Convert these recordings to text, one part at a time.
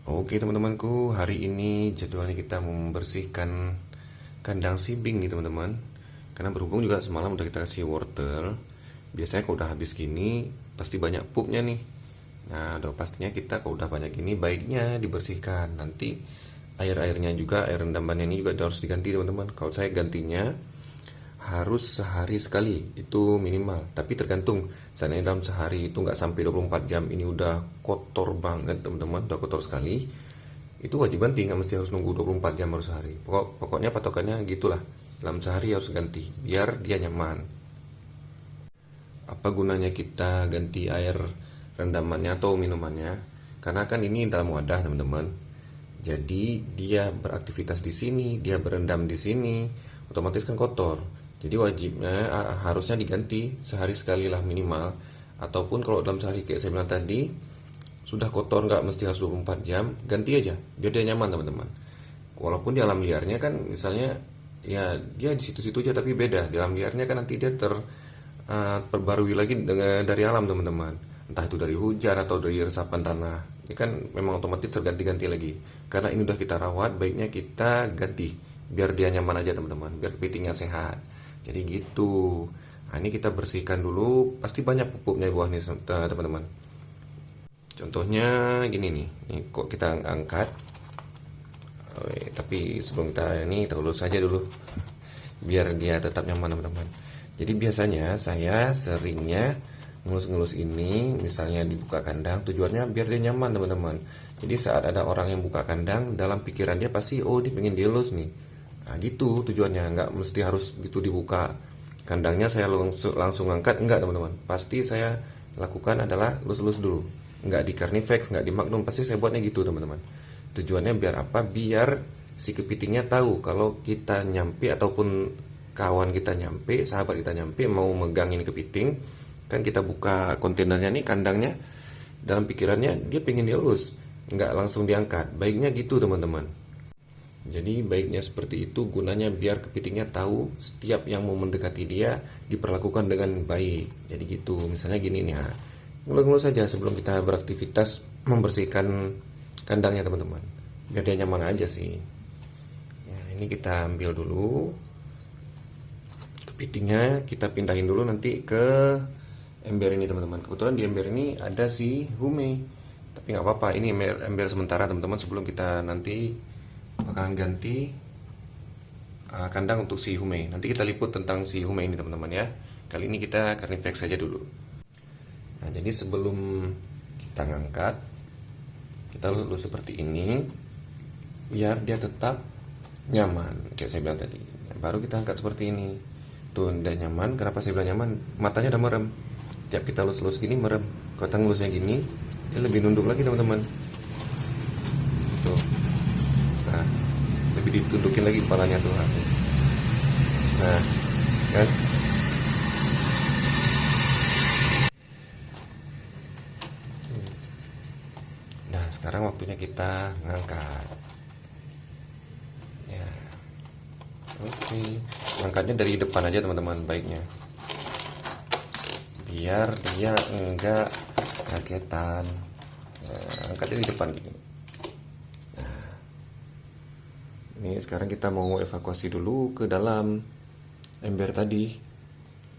Oke teman-temanku, hari ini jadwalnya kita membersihkan kandang sibing nih teman-teman. Karena berhubung juga semalam udah kita kasih wortel. Biasanya kalau udah habis gini pasti banyak pupnya nih. Nah, udah pastinya kita kalau udah banyak gini baiknya dibersihkan. Nanti air-airnya juga, air rendamannya ini juga harus diganti teman-teman. Kalau saya gantinya harus sehari sekali itu minimal, tapi tergantung seandainya dalam sehari itu nggak sampai 24 jam ini udah kotor banget teman-teman, udah kotor sekali, itu wajib ganti, nggak mesti harus nunggu 24 jam harus sehari. Pokoknya patokannya gitulah, dalam sehari harus ganti biar dia nyaman. Apa gunanya kita ganti air rendamannya atau minumannya? Karena kan ini dalam wadah teman-teman, jadi dia beraktivitas di sini, dia berendam di sini, otomatis kan kotor. Jadi wajibnya harusnya diganti sehari sekali lah minimal. Ataupun kalau dalam sehari kayak saya bilang tadi sudah kotor nggak mesti harus 24 jam, ganti aja biar dia nyaman teman-teman. Walaupun di alam liarnya kan misalnya ya dia di situ-situ aja tapi beda. Di alam liarnya kan nanti dia terperbarui lagi dengan dari alam teman-teman. Entah itu dari hujan atau dari resapan tanah. Ini kan memang otomatis terganti-ganti lagi. Karena ini udah kita rawat, baiknya kita ganti biar dia nyaman aja teman-teman, biar kepitingnya sehat. Jadi gitu. Nah, ini kita bersihkan dulu, pasti banyak pupuknya di bawah nih teman-teman. Contohnya gini nih, ini kok kita angkat. Tapi sebelum kita ini terus saja dulu biar dia tetap nyaman teman-teman. Jadi biasanya saya seringnya ngelus-ngelus ini misalnya dibuka kandang, tujuannya biar dia nyaman teman-teman. Jadi saat ada orang yang buka kandang, dalam pikiran dia pasti oh dia pengen dielus nih. Nah gitu tujuannya, nggak mesti harus gitu dibuka kandangnya saya langsung angkat, enggak teman-teman. Pasti saya lakukan adalah lus-lus dulu, nggak di Carnifex, nggak di Magnum, pasti saya buatnya gitu teman-teman. Tujuannya biar apa? Biar si kepitingnya tahu kalau kita nyampe ataupun kawan kita nyampe, sahabat kita nyampe mau megang ini kepiting, kan kita buka kontainernya nih kandangnya, dalam pikirannya dia pengen dielus, nggak langsung diangkat. Baiknya gitu teman-teman. Jadi baiknya seperti itu, gunanya biar kepitingnya tahu setiap yang mau mendekati dia diperlakukan dengan baik. Jadi gitu, misalnya gini nih ya, ngelus-ngelus saja sebelum kita beraktivitas membersihkan kandangnya teman-teman, biar dia nyaman aja sih. Ya, ini kita ambil dulu kepitingnya, kita pindahin dulu nanti ke ember ini teman-teman. Kebetulan di ember ini ada si Hume, tapi nggak apa-apa, ini ember sementara teman-teman, sebelum kita nanti bakalan ganti kandang untuk si Hume. Nanti kita liput tentang si Hume ini teman-teman ya. Kali ini kita Carnifex saja dulu. Nah, jadi sebelum kita ngangkat, kita lulus seperti ini biar dia tetap nyaman kayak saya bilang tadi. Baru kita angkat seperti ini. Tuh udah nyaman. Kenapa saya bilang nyaman? Matanya udah merem. Tiap kita lulus-lulus gini merem. Kalau kita ngelusnya gini, dia lebih nunduk lagi teman-teman. Tuh. Nah, lebih ditundukin lagi kepalanya tuh. Nah, kan? Nah, sekarang waktunya kita ngangkat. Ya, oke. Ngangkatnya dari depan aja teman-teman, baiknya. Biar dia enggak kagetan. Nah, angkatnya di depan gitu. Ini sekarang kita mau evakuasi dulu ke dalam ember tadi.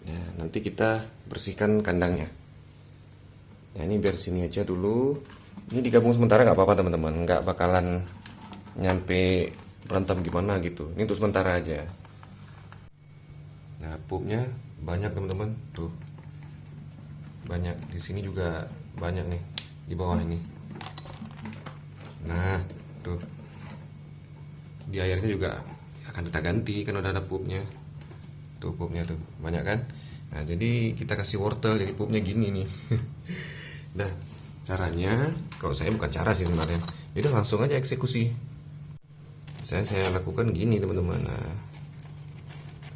Nah, nanti kita bersihkan kandangnya. Nah, ini biar sini aja dulu. Ini digabung sementara nggak apa-apa teman-teman, nggak bakalan nyampe berantem gimana gitu. Ini untuk sementara aja. Nah, pupnya banyak teman-teman, tuh banyak di sini juga banyak nih di bawah ini. Nah, tuh di airnya juga akan kita ganti kan udah ada pupnya. Tuh pupnya tuh banyak kan. Nah, jadi kita kasih wortel jadi pupnya gini nih. Nah, caranya kalau saya bukan cara sih sebenarnya, udah langsung aja eksekusi. Saya lakukan gini teman-teman. Nah,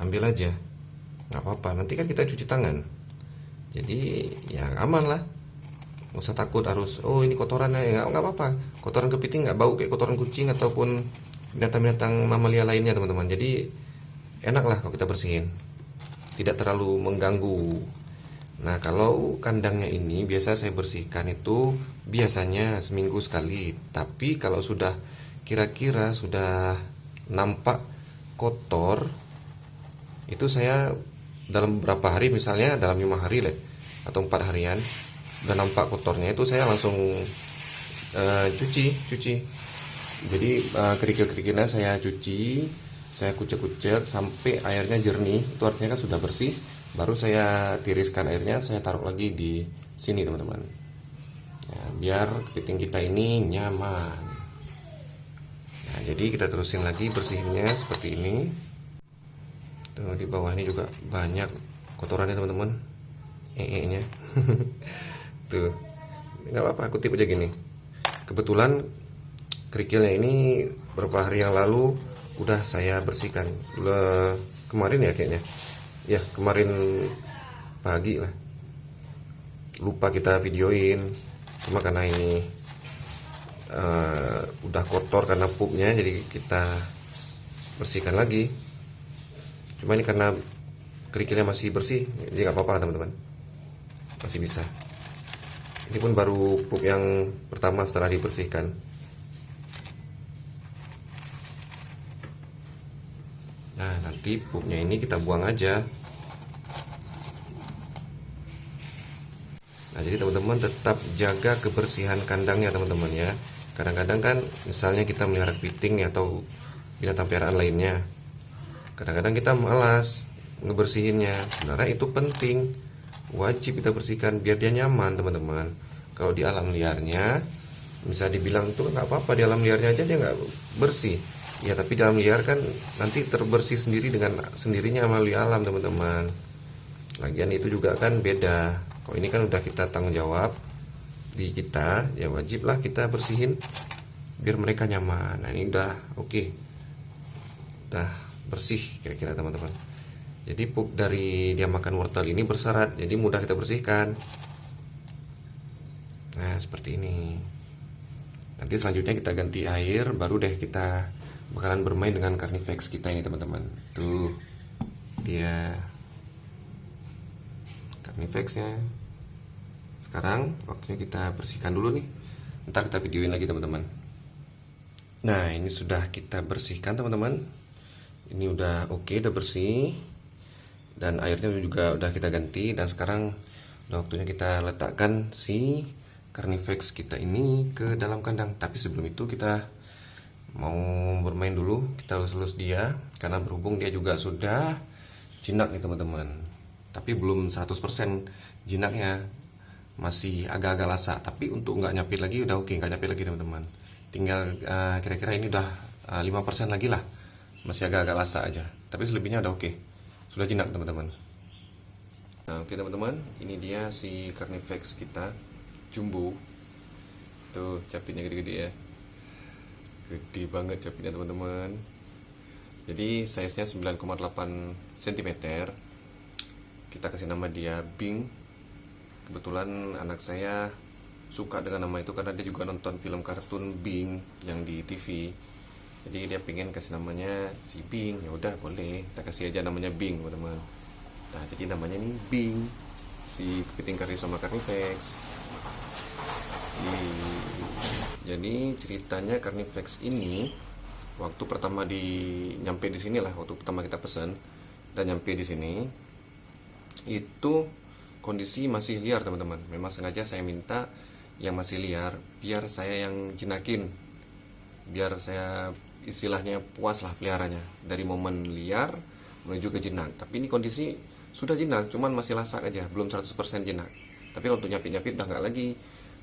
ambil aja, nggak apa-apa, nanti kan kita cuci tangan, jadi ya aman lah, nggak usah takut harus oh ini kotorannya, ya nggak apa-apa. Kotoran kepiting nggak bau kayak kotoran kucing ataupun binatang-binatang mamalia lainnya teman-teman. Jadi enak lah kalau kita bersihin, tidak terlalu mengganggu Nah, kalau kandangnya ini biasa saya bersihkan itu biasanya seminggu sekali. Tapi kalau sudah kira-kira sudah nampak kotor, itu saya dalam beberapa hari, misalnya dalam 5 hari lah, atau 4 harian, udah nampak kotornya itu saya langsung cuci. Jadi kerikil-kerikilnya saya cuci, saya kucek-kucek sampai airnya jernih. Itu artinya kan sudah bersih. Baru saya tiriskan airnya, saya taruh lagi di sini teman-teman. Ya, biar kepiting kita ini nyaman. Nah, jadi kita terusin lagi bersihinnya seperti ini. Tuh, di bawah ini juga banyak kotorannya teman-teman. Nya. Tuh, nggak apa-apa, kutip aja gini. Kebetulan kerikilnya ini beberapa hari yang lalu udah saya bersihkan. Kemarin ya kayaknya. Ya, kemarin pagi lah. Lupa kita videoin. Cuma karena ini udah kotor karena pupnya, jadi kita bersihkan lagi. Cuma ini karena kerikilnya masih bersih, jadi nggak apa-apa teman-teman, masih bisa. Ini pun baru pup yang pertama setelah dibersihkan. Nah, nanti pupnya ini kita buang aja. Nah, jadi teman-teman tetap jaga kebersihan kandangnya teman-teman ya. Kadang-kadang kan misalnya kita melihara kepiting atau binatang peliharaan lainnya, kadang-kadang kita malas ngebersihinnya. Sebenarnya itu penting, wajib kita bersihkan biar dia nyaman teman-teman. Kalau di alam liarnya bisa dibilang tuh nggak apa-apa, di alam liarnya aja dia nggak bersih ya, tapi di alam liar kan nanti terbersih sendiri dengan sendirinya melalui alam teman-teman. Lagian itu juga kan beda. Kalau ini kan udah kita tanggung jawab di kita, ya wajiblah kita bersihin biar mereka nyaman. Nah, ini udah oke. Udah bersih kira-kira teman-teman. Jadi pup dari dia makan wortel ini berserat, jadi mudah kita bersihkan. Nah, seperti ini. Nanti selanjutnya kita ganti air, baru deh kita bakalan bermain dengan Carnifex kita ini teman-teman. Tuh dia Carnifexnya. Sekarang waktunya kita bersihkan dulu nih. Ntar kita videoin lagi teman-teman. Nah, ini sudah kita bersihkan teman-teman. Ini udah oke, udah bersih. Dan airnya juga udah kita ganti. Dan sekarang udah waktunya kita letakkan si Carnifex kita ini ke dalam kandang. Tapi sebelum itu kita mau bermain dulu. Kita lus-lus dia, karena berhubung dia juga sudah jinak nih teman-teman. Tapi belum 100% jinaknya, masih agak-agak lasak. Tapi untuk nggak nyapit lagi udah oke, nggak nyapit lagi teman-teman. Tinggal kira-kira ini udah 5% lagi lah, masih agak-agak lasak aja. Tapi selebihnya udah oke, sudah jinak teman-teman. Nah, oke teman-teman, ini dia si Carnifex kita jumbo. Tuh capitnya gede-gede ya, gede banget capitnya teman-teman. Jadi size nya 9,8 cm. Kita kasih nama dia Bing. Kebetulan anak saya suka dengan nama itu karena dia juga nonton film kartun Bing yang di TV. Jadi dia pengen kasih namanya si Bing. Ya udah boleh, kita kasih aja namanya Bing teman-teman. Nah, jadi namanya ini Bing, si kepiting Charisoma Carnifex. Jadi ceritanya Carnifex ini waktu pertama nyampe di sini lah, waktu pertama kita pesan dan nyampe di sini itu kondisi masih liar teman-teman. Memang sengaja saya minta yang masih liar biar saya yang jinakin, biar saya istilahnya puas lah peliharanya dari momen liar menuju ke jinak. Tapi ini kondisi sudah jinak, cuman masih lasak aja, belum 100% jinak. Tapi kalau untuk nyapit-nyapit udah nggak lagi.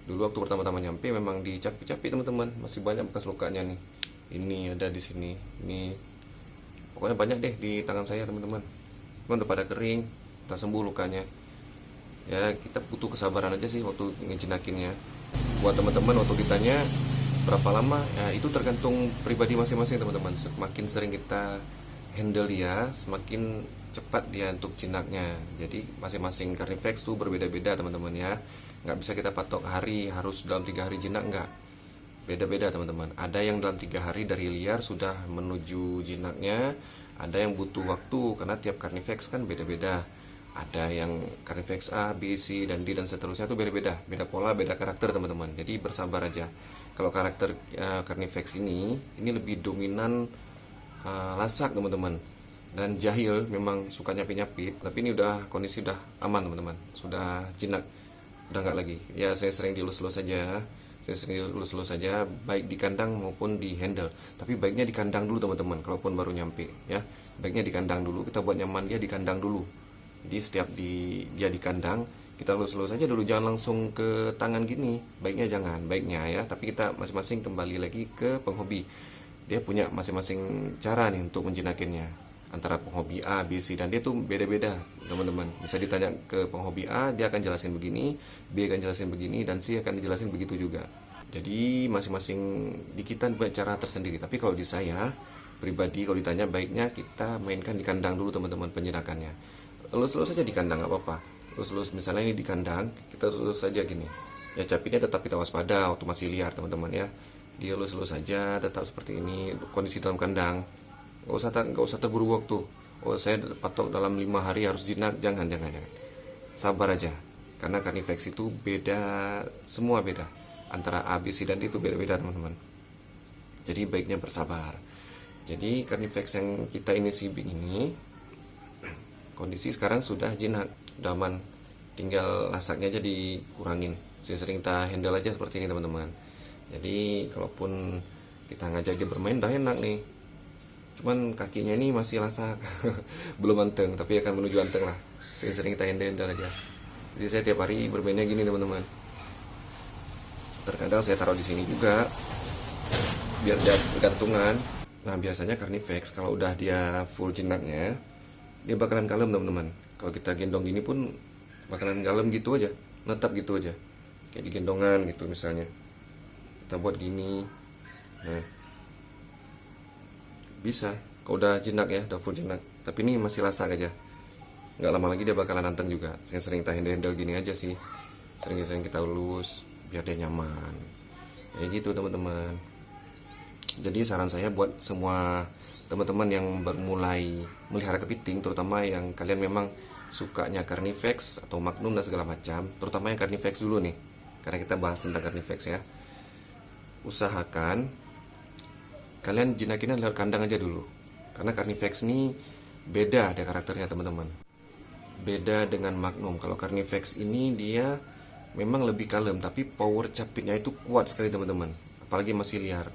Dulu waktu pertama-tama nyampe memang dicapit-capit teman-teman, masih banyak bekas lukanya nih. Ini ada di sini, ini pokoknya banyak deh di tangan saya teman-teman. Cuman udah pada kering, udah sembuh lukanya. Ya kita butuh kesabaran aja sih waktu ngejinakinnya. Buat teman-teman waktu ditanya berapa lama, ya itu tergantung pribadi masing-masing teman-teman. Semakin sering kita handle dia, semakin cepat dia untuk jinaknya. Jadi masing-masing Carnifex tuh berbeda-beda teman-teman ya. Nggak bisa kita patok hari harus dalam 3 hari jinak, nggak. Beda-beda teman-teman. Ada yang dalam 3 hari dari liar sudah menuju jinaknya, ada yang butuh waktu karena tiap Carnifex kan beda-beda. Ada yang Carnifex A, B, C, dan D dan seterusnya itu beda-beda, beda pola, beda karakter teman-teman. Jadi bersabar aja. Kalau karakter Carnifex ini lebih dominan lasak teman-teman, dan jahil, memang suka nyapit-nyapit. Tapi ini udah kondisi udah aman teman-teman, sudah jinak, udah nggak lagi. Ya saya sering dilus-lus saja, baik di kandang maupun di handle. Tapi baiknya di kandang dulu teman-teman, kalaupun baru nyampe ya, baiknya di kandang dulu. Kita buat nyaman dia di kandang dulu. Jadi setiap dia di kandang, kita lulus-lulus aja dulu, jangan langsung ke tangan gini. Baiknya jangan, baiknya ya. Tapi kita masing-masing kembali lagi ke penghobi. Dia punya masing-masing cara nih untuk menjinakinnya. Antara penghobi A, B, C, dan dia tuh beda-beda teman-teman. Bisa ditanya ke penghobi A, dia akan jelasin begini, B akan jelasin begini, dan C akan dijelasin begitu juga. Jadi masing-masing di kita punya cara tersendiri. Tapi kalau di saya pribadi, kalau ditanya, baiknya kita mainkan di kandang dulu teman-teman penjinakannya. Lulus-lulus saja di kandang nggak apa-apa. Lulus-lulus misalnya ini di kandang, kita lulus saja gini. Ya capitnya tetap kita waspada waktu masih liar teman-teman ya. Dia lulus-lulus saja, tetap seperti ini kondisi dalam kandang. Nggak usah terburu waktu. Oh saya patok dalam 5 hari harus jinak, jangan. Sabar aja. Karena Carnifex itu beda, semua beda. Antara A, B, C, dan D itu beda-beda teman-teman. Jadi baiknya bersabar. Jadi Carnifex yang kita ini sibing ini, kondisi sekarang sudah jinak, udah aman, tinggal lasaknya aja dikurangin. Sering kita handle aja seperti ini teman-teman. Jadi kalaupun kita ngajak dia bermain udah enak nih, cuman kakinya ini masih lasak belum anteng, tapi akan menuju anteng lah. Sering kita handle aja. Jadi saya tiap hari bermainnya gini teman-teman. Terkadang saya taruh di sini juga biar dia bergantungan. Nah biasanya Carnifex kalau udah dia full jinaknya, dia bakalan kalem teman-teman. Kalau kita gendong gini pun bakalan kalem gitu aja, netap gitu aja, kayak di gendongan gitu misalnya. Kita buat gini, nah bisa. Kalau udah jinak ya, udah full jinak. Tapi ini masih lasak aja, nggak lama lagi dia bakalan anteng juga. Sering kita handle gini aja sih, sering kita lulus biar dia nyaman. Kayak gitu teman-teman. Jadi saran saya buat semua teman-teman yang bermulai melihara kepiting, terutama yang kalian memang sukanya Carnifex atau Magnum dan segala macam, terutama yang Carnifex dulu nih, karena kita bahas tentang Carnifex ya. Usahakan kalian jinakinnya lewat kandang aja dulu, karena Carnifex ini beda ada karakternya teman-teman, beda dengan Magnum. Kalau Carnifex ini dia memang lebih kalem, tapi power capitnya itu kuat sekali teman-teman, apalagi masih liar.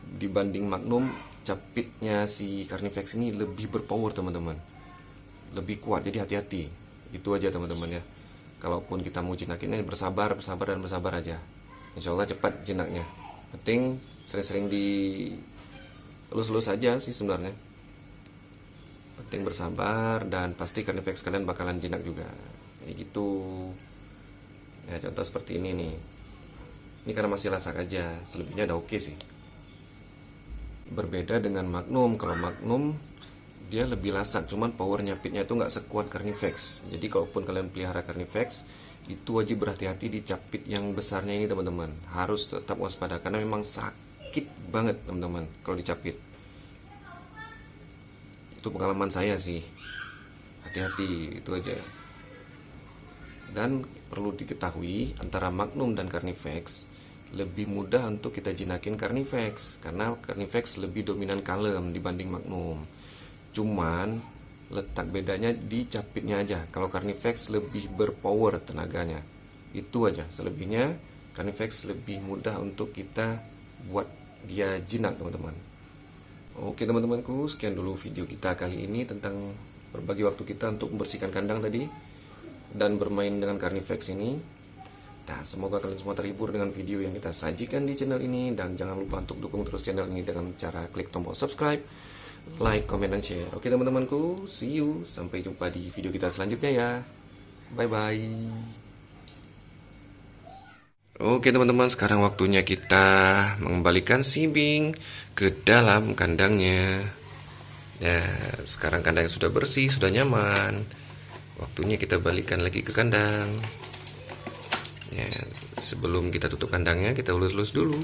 Dibanding Magnum, capitnya si Carnifex ini lebih berpower teman-teman, lebih kuat. Jadi hati-hati, itu aja teman-teman ya. Kalaupun kita mau jinakinnya bersabar aja. Insya Allah cepat jinaknya. Penting sering-sering di lulus-lulus aja sih sebenarnya. Penting bersabar, dan pasti Carnifex kalian bakalan jinak juga. Kayak gitu. Ya contoh seperti ini nih. Ini karena masih lasak aja, selebihnya udah oke sih. Berbeda dengan Magnum. Kalau Magnum dia lebih lasak, cuman power nyapitnya itu nggak sekuat Carnifex. Jadi kalaupun kalian pelihara Carnifex, itu wajib berhati-hati di capit yang besarnya ini teman-teman. Harus tetap waspada karena memang sakit banget teman-teman kalau dicapit. Itu pengalaman saya sih. Hati-hati, itu aja. Dan perlu diketahui, antara Magnum dan Carnifex lebih mudah untuk kita jinakin Carnifex, karena Carnifex lebih dominan kalem dibanding Magnum. Cuman letak bedanya di capitnya aja. Kalau Carnifex lebih berpower tenaganya, itu aja. Selebihnya Carnifex lebih mudah untuk kita buat dia jinak teman-teman. Oke teman-temanku, sekian dulu video kita kali ini tentang berbagi waktu kita untuk membersihkan kandang tadi dan bermain dengan Carnifex ini. Nah, semoga kalian semua terhibur dengan video yang kita sajikan di channel ini. Dan jangan lupa untuk dukung terus channel ini dengan cara klik tombol subscribe, like, comment, dan share. Oke teman-temanku, see you. Sampai jumpa di video kita selanjutnya ya. Bye-bye. Oke teman-teman, sekarang waktunya kita mengembalikan si Bing ke dalam kandangnya. Ya, sekarang kandangnya sudah bersih, sudah nyaman. Waktunya kita balikan lagi ke kandang. Ya, sebelum kita tutup kandangnya, kita ulus-ulus dulu.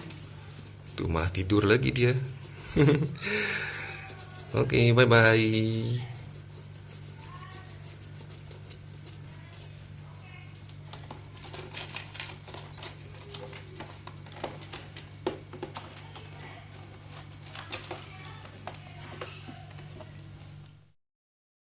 Tuh malah tidur lagi dia. Oke, bye-bye.